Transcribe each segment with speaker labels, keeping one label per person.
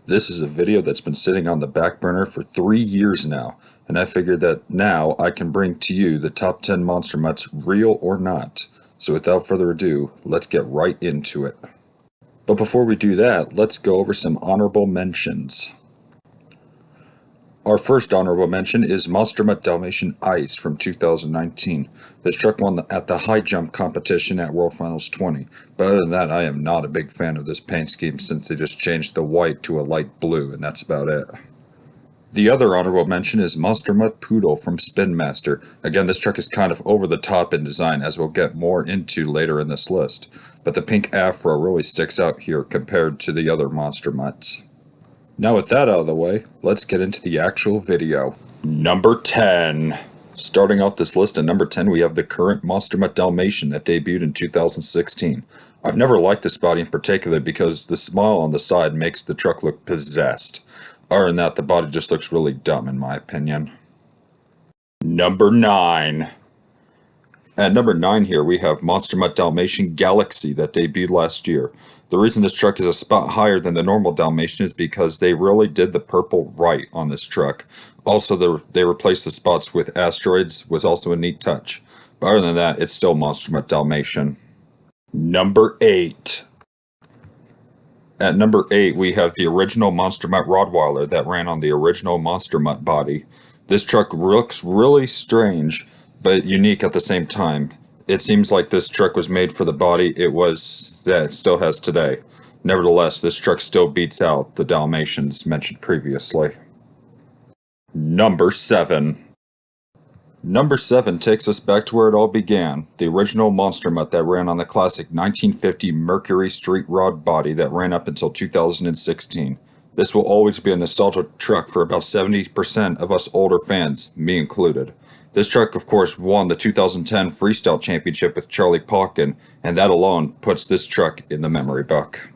Speaker 1: This is a video that's been sitting on the back burner for 3 years now, and I figured that now I can bring to you the top 10 Monster Mutts, real or not. So without further ado, let's get right into it. But before we do that, let's go over some honorable mentions. Our first honorable mention is Monster Mutt Dalmatian Ice from 2019. This truck won at the high jump competition at World Finals 20, but other than that I am not a big fan of this paint scheme since they just changed the white to a light blue and that's about it. The other honorable mention is Monster Mutt Poodle from Spin Master. Again, this truck is kind of over the top in design as we'll get more into later in this list, but the pink afro really sticks out here compared to the other Monster Mutts. Now with that out of the way, let's get into the actual video. Number 10. Starting off this list at number 10 we have the current Monster Mutt Dalmatian that debuted in 2016. I've never liked this body in particular because the smile on the side makes the truck look possessed. Other than that, the body just looks really dumb in my opinion. Number 9. At number 9 here we have Monster Mutt Dalmatian Galaxy that debuted last year. The reason this truck is a spot higher than the normal Dalmatian is because they really did the purple right on this truck. Also, they replaced the spots with asteroids, was also a neat touch. But other than that, it's still Monster Mutt Dalmatian. Number 8. At number 8, we have the original Monster Mutt Rottweiler that ran on the original Monster Mutt body. This truck looks really strange, but unique at the same time. It seems like this truck was made for the body it still has today. Nevertheless, this truck still beats out the Dalmatians mentioned previously. Number 7. Number 7 takes us back to where it all began, the original Monster Mutt that ran on the classic 1950 Mercury Street Rod body that ran up until 2016. This will always be a nostalgia truck for about 70% of us older fans, me included. This truck, of course, won the 2010 Freestyle Championship with Charlie Pauken, and that alone puts this truck in the memory book.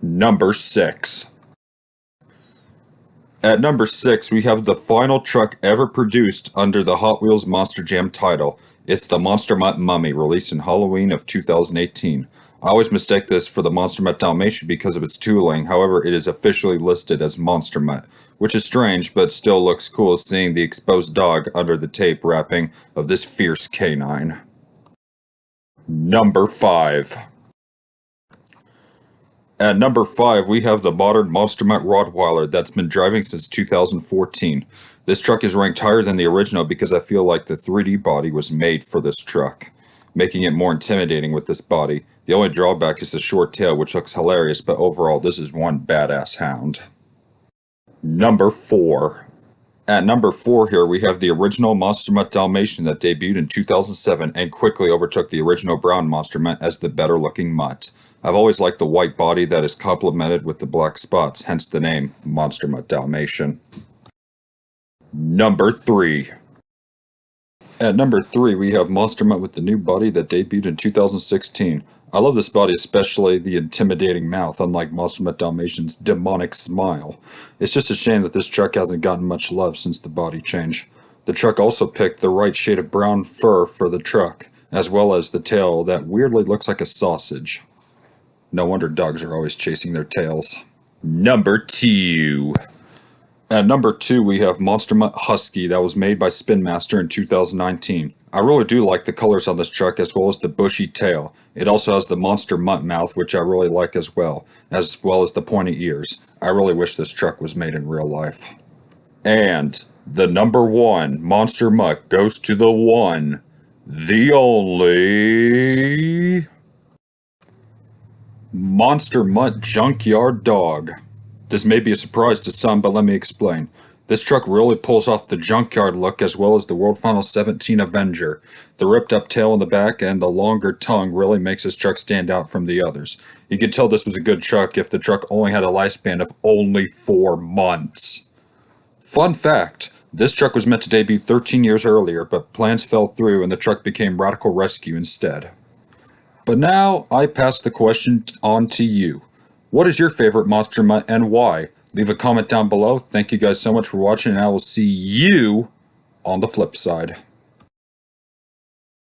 Speaker 1: Number 6. At number 6, we have the final truck ever produced under the Hot Wheels Monster Jam title. It's the Monster Mutt Mummy, released in Halloween of 2018. I always mistake this for the Monster Mutt Dalmatian because of its tooling, however it is officially listed as Monster Mutt, which is strange but still looks cool seeing the exposed dog under the tape wrapping of this fierce canine. Number 5. At number 5 we have the modern Monster Mutt Rottweiler that's been driving since 2014. This truck is ranked higher than the original because I feel like the 3D body was made for this truck, making it more intimidating with this body. The only drawback is the short tail, which looks hilarious, but overall this is one badass hound. Number 4. At number 4 here we have the original Monster Mutt Dalmatian that debuted in 2007 and quickly overtook the original brown Monster Mutt as the better looking mutt. I've always liked the white body that is complemented with the black spots, hence the name Monster Mutt Dalmatian. Number 3. At number 3 we have Monster Mutt with the new body that debuted in 2016. I love this body, especially the intimidating mouth, unlike Monster Mutt Dalmatian's demonic smile. It's just a shame that this truck hasn't gotten much love since the body change. The truck also picked the right shade of brown fur for the truck, as well as the tail that weirdly looks like a sausage. No wonder dogs are always chasing their tails. Number 2. At number 2 we have Monster Mutt Husky that was made by Spin Master in 2019. I really do like the colors on this truck as well as the bushy tail. It also has the Monster Mutt mouth, which I really like as well as the pointy ears. I really wish this truck was made in real life. And the number 1 Monster Mutt goes to the one, the only Monster Mutt Junkyard Dog. This may be a surprise to some, but let me explain. This truck really pulls off the junkyard look as well as the World Final 17 Avenger. The ripped up tail in the back and the longer tongue really makes this truck stand out from the others. You could tell this was a good truck if the truck only had a lifespan of only 4 months. Fun fact, this truck was meant to debut 13 years earlier, but plans fell through and the truck became Radical Rescue instead. But now I pass the question on to you. What is your favorite Monster Mutt and why? Leave a comment down below. Thank you guys so much for watching and I will see you on the flip side.